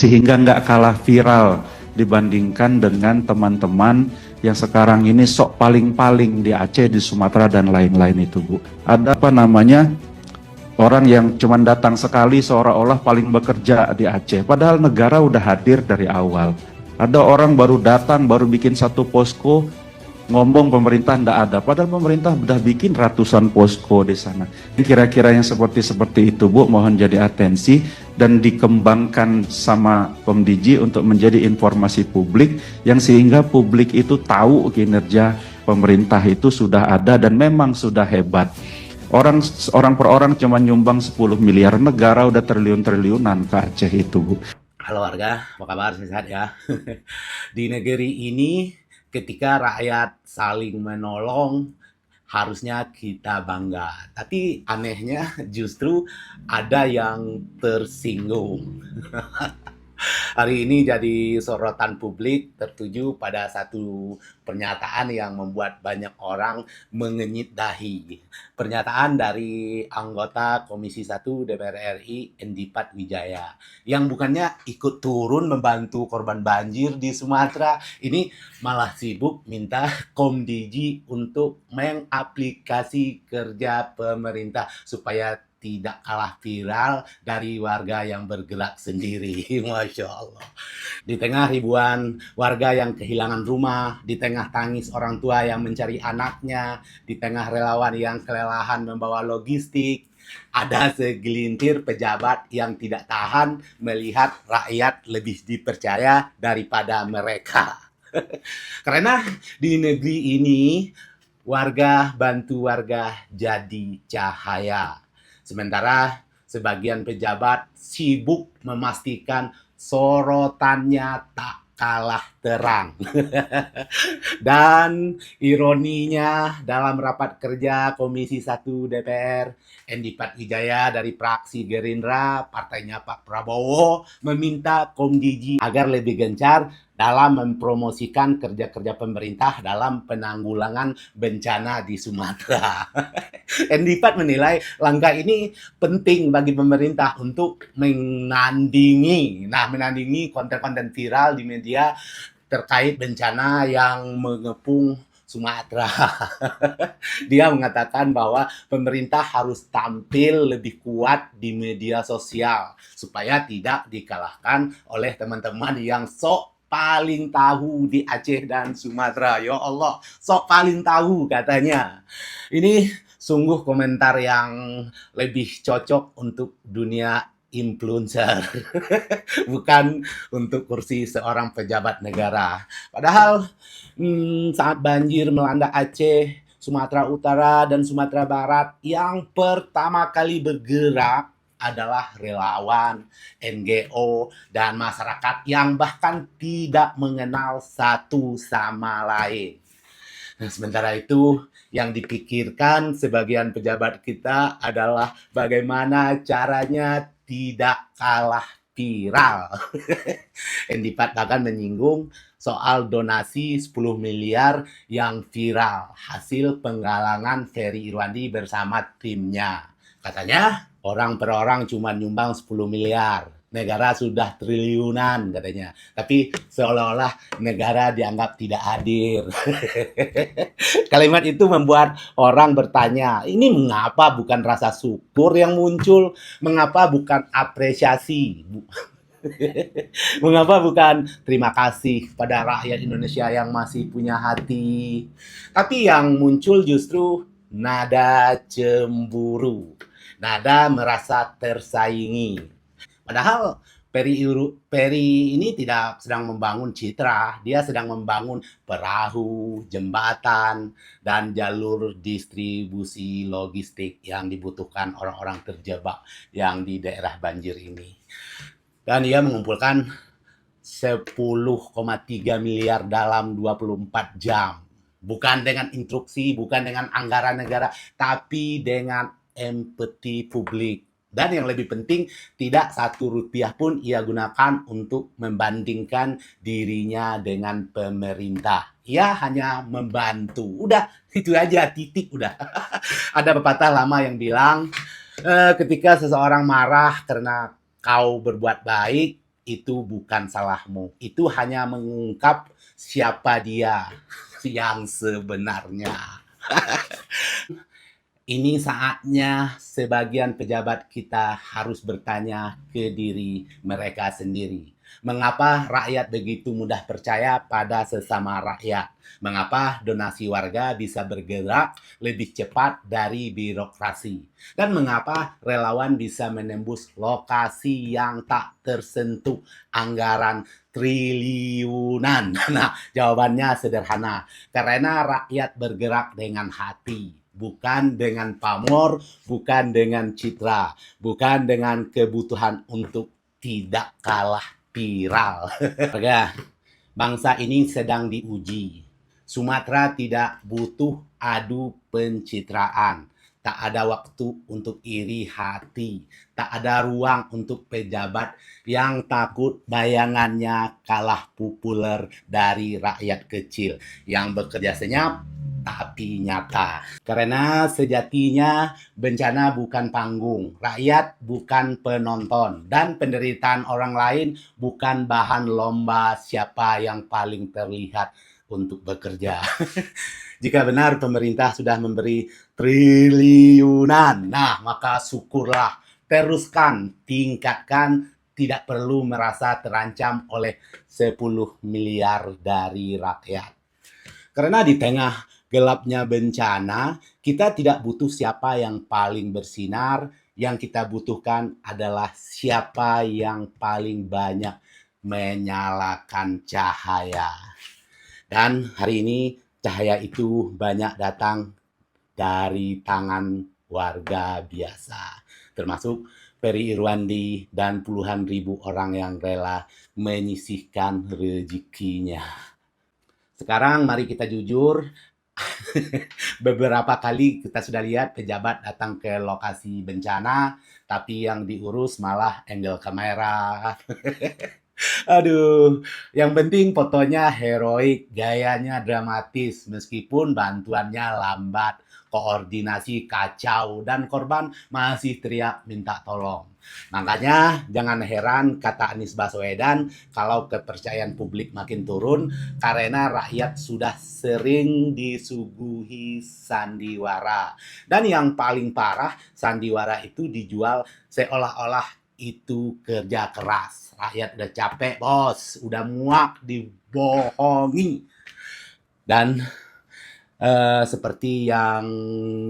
sehingga nggak kalah viral dibandingkan dengan teman-teman yang sekarang ini sok paling-paling di Aceh, di Sumatera, dan lain-lain itu, Bu. Ada apa namanya, orang yang cuma datang sekali seolah-olah paling bekerja di Aceh, padahal negara udah hadir dari awal. Ada orang baru datang, baru bikin satu posko, ngomong pemerintah ndak ada, padahal pemerintah udah bikin ratusan posko di sana. Kira-kira yang seperti itu, Bu, mohon jadi atensi dan dikembangkan sama Komdiji untuk menjadi informasi publik yang sehingga publik itu tahu kinerja pemerintah itu sudah ada dan memang sudah hebat. Orang per orang cuma nyumbang 10 miliar, negara udah triliun-triliunan ke Aceh itu, Bu. Halo warga, apa kabar? Sehat ya? Di negeri ini, ketika rakyat saling menolong, harusnya kita bangga. Tapi anehnya justru ada yang tersinggung. Hari ini jadi sorotan publik tertuju pada satu pernyataan yang membuat banyak orang mengenyit dahi. Pernyataan dari anggota Komisi 1 DPR RI Endipat Wijaya yang bukannya ikut turun membantu korban banjir di Sumatera, ini malah sibuk minta Komdiji untuk mengaplikasi kerja pemerintah supaya tidak kalah viral dari warga yang bergerak sendiri. Masya Allah. Di tengah ribuan warga yang kehilangan rumah, di tengah tangis orang tua yang mencari anaknya, di tengah relawan yang kelelahan membawa logistik, ada segelintir pejabat yang tidak tahan melihat rakyat lebih dipercaya daripada mereka. Karena di negeri ini, warga bantu warga jadi cahaya. Sementara sebagian pejabat sibuk memastikan sorotannya tak kalah terang. Dan ironinya dalam rapat kerja Komisi 1 DPR, Endipat Wijaya dari fraksi Gerindra, partainya Pak Prabowo, meminta Komdiji agar lebih gencar dalam mempromosikan kerja-kerja pemerintah dalam penanggulangan bencana di Sumatera. Endipat menilai langkah ini penting bagi pemerintah untuk menandingi konten-konten viral di media terkait bencana yang mengepung Sumatera. Dia mengatakan bahwa pemerintah harus tampil lebih kuat di media sosial supaya tidak dikalahkan oleh teman-teman yang sok paling tahu di Aceh dan Sumatera. Ya Allah, sok paling tahu katanya. Ini sungguh komentar yang lebih cocok untuk dunia influencer, bukan untuk kursi seorang pejabat negara. Padahal saat banjir melanda Aceh, Sumatera Utara, dan Sumatera Barat, yang pertama kali bergerak adalah relawan, NGO, dan masyarakat yang bahkan tidak mengenal satu sama lain. Nah, sementara itu, yang dipikirkan sebagian pejabat kita adalah bagaimana caranya tidak kalah viral. Endipat bahkan menyinggung soal donasi 10 miliar yang viral hasil penggalangan Ferry Irwandi bersama timnya. Katanya orang per orang cuma nyumbang 10 miliar. Negara sudah triliunan katanya. Tapi seolah-olah negara dianggap tidak hadir. Kalimat itu membuat orang bertanya, ini mengapa bukan rasa syukur yang muncul? Mengapa bukan apresiasi? Mengapa bukan terima kasih pada rakyat Indonesia yang masih punya hati? Tapi yang muncul justru nada cemburu, nada merasa tersaingi. Padahal Peri ini tidak sedang membangun citra, dia sedang membangun perahu, jembatan, dan jalur distribusi logistik yang dibutuhkan orang-orang terjebak yang di daerah banjir ini. Dan dia mengumpulkan 10,3 miliar dalam 24 jam. Bukan dengan instruksi, bukan dengan anggaran negara, tapi dengan empati publik. Dan yang lebih penting, tidak satu rupiah pun ia gunakan untuk membandingkan dirinya dengan pemerintah. Ia hanya membantu. Udah, itu aja, titik udah. Ada pepatah lama yang bilang, ketika seseorang marah karena kau berbuat baik, itu bukan salahmu. Itu hanya mengungkap siapa dia yang sebenarnya. Ini saatnya sebagian pejabat kita harus bertanya ke diri mereka sendiri. Mengapa rakyat begitu mudah percaya pada sesama rakyat? Mengapa donasi warga bisa bergerak lebih cepat dari birokrasi? Dan mengapa relawan bisa menembus lokasi yang tak tersentuh anggaran triliunan? Nah, jawabannya sederhana. Karena rakyat bergerak dengan hati. Bukan dengan pamor, bukan dengan citra, bukan dengan kebutuhan untuk tidak kalah viral. Warga, bangsa ini sedang diuji. Sumatera tidak butuh adu pencitraan. Tak ada waktu untuk iri hati. Tak ada ruang untuk pejabat yang takut bayangannya kalah populer dari rakyat kecil yang bekerja senyap tapi nyata. Karena sejatinya bencana bukan panggung, rakyat bukan penonton, dan penderitaan orang lain bukan bahan lomba siapa yang paling terlihat untuk bekerja. Jika benar pemerintah sudah memberi triliunan, nah maka syukurlah, teruskan, tingkatkan, tidak perlu merasa terancam oleh 10 miliar dari rakyat. Karena di tengah gelapnya bencana, kita tidak butuh siapa yang paling bersinar, yang kita butuhkan adalah siapa yang paling banyak menyalakan cahaya. Dan hari ini cahaya itu banyak datang dari tangan warga biasa, termasuk Peri Irwandi dan puluhan ribu orang yang rela menyisihkan rezekinya. Sekarang mari kita jujur, beberapa kali kita sudah lihat pejabat datang ke lokasi bencana, tapi yang diurus malah angle kamera. Aduh, yang penting fotonya heroik, gayanya dramatis, meskipun bantuannya lambat, koordinasi kacau, dan korban masih teriak minta tolong. Makanya jangan heran kata Anies Baswedan kalau kepercayaan publik makin turun karena rakyat sudah sering disuguhi sandiwara. Dan yang paling parah, sandiwara itu dijual seolah-olah itu kerja keras. Rakyat udah capek, bos. Udah muak dibohongi. Dan seperti yang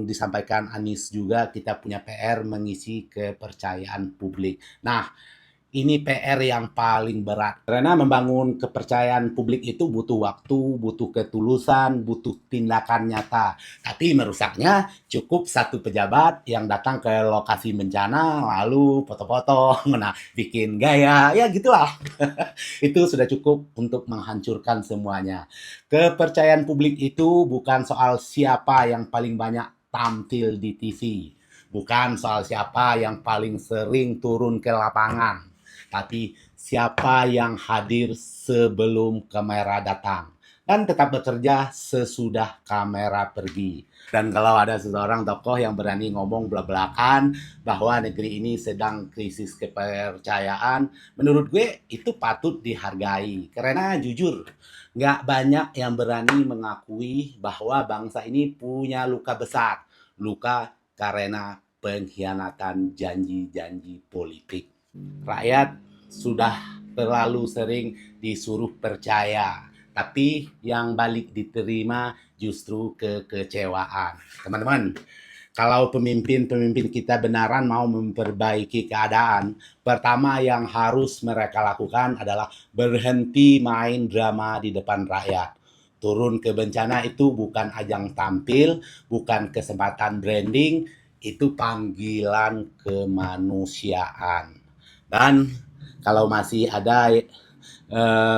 disampaikan Anies juga, kita punya PR mengisi kepercayaan publik. Nah, ini PR yang paling berat. Karena membangun kepercayaan publik itu butuh waktu, butuh ketulusan, butuh tindakan nyata. Tapi merusaknya cukup satu pejabat yang datang ke lokasi bencana, lalu foto-foto, nah, bikin gaya, ya gitulah. Itu sudah cukup untuk menghancurkan semuanya. Kepercayaan publik itu bukan soal siapa yang paling banyak tampil di TV. Bukan soal siapa yang paling sering turun ke lapangan. Tapi siapa yang hadir sebelum kamera datang dan tetap bekerja sesudah kamera pergi. Dan kalau ada seseorang tokoh yang berani ngomong belak-belakan bahwa negeri ini sedang krisis kepercayaan, menurut gue itu patut dihargai. Karena jujur, nggak banyak yang berani mengakui bahwa bangsa ini punya luka besar. Luka karena pengkhianatan janji-janji politik. Rakyat sudah terlalu sering disuruh percaya, tapi yang balik diterima justru kekecewaan. Teman-teman, kalau pemimpin-pemimpin kita benaran mau memperbaiki keadaan, pertama yang harus mereka lakukan adalah berhenti main drama di depan rakyat. Turun ke bencana itu bukan ajang tampil, bukan kesempatan branding, itu panggilan kemanusiaan. Dan kalau masih ada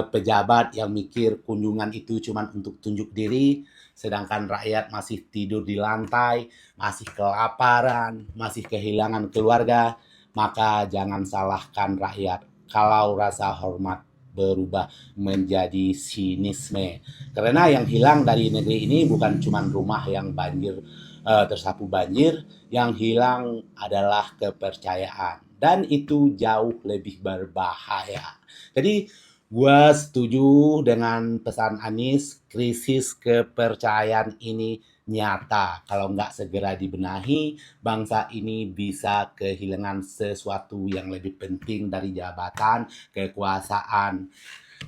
pejabat yang mikir kunjungan itu cuma untuk tunjuk diri, sedangkan rakyat masih tidur di lantai, masih kelaparan, masih kehilangan keluarga, maka jangan salahkan rakyat kalau rasa hormat berubah menjadi sinisme. Karena yang hilang dari negeri ini bukan cuma rumah yang banjir tersapu banjir, yang hilang adalah kepercayaan. Dan itu jauh lebih berbahaya. Jadi gua setuju dengan pesan Anies, krisis kepercayaan ini nyata. Kalau nggak segera dibenahi, bangsa ini bisa kehilangan sesuatu yang lebih penting dari jabatan, kekuasaan,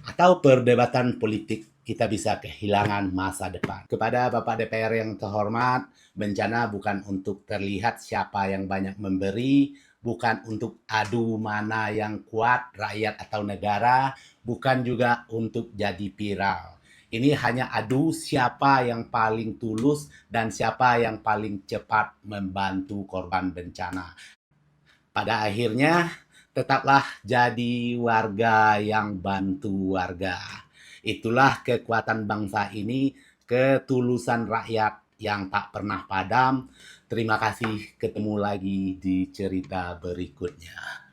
atau perdebatan politik. Kita bisa kehilangan masa depan. Kepada Bapak DPR yang terhormat, bencana bukan untuk terlihat siapa yang banyak memberi, bukan untuk adu mana yang kuat, rakyat atau negara, bukan juga untuk jadi viral. Ini hanya adu siapa yang paling tulus dan siapa yang paling cepat membantu korban bencana. Pada akhirnya, tetaplah jadi warga yang bantu warga. Itulah kekuatan bangsa ini, ketulusan rakyat yang tak pernah padam. Terima kasih, ketemu lagi di cerita berikutnya.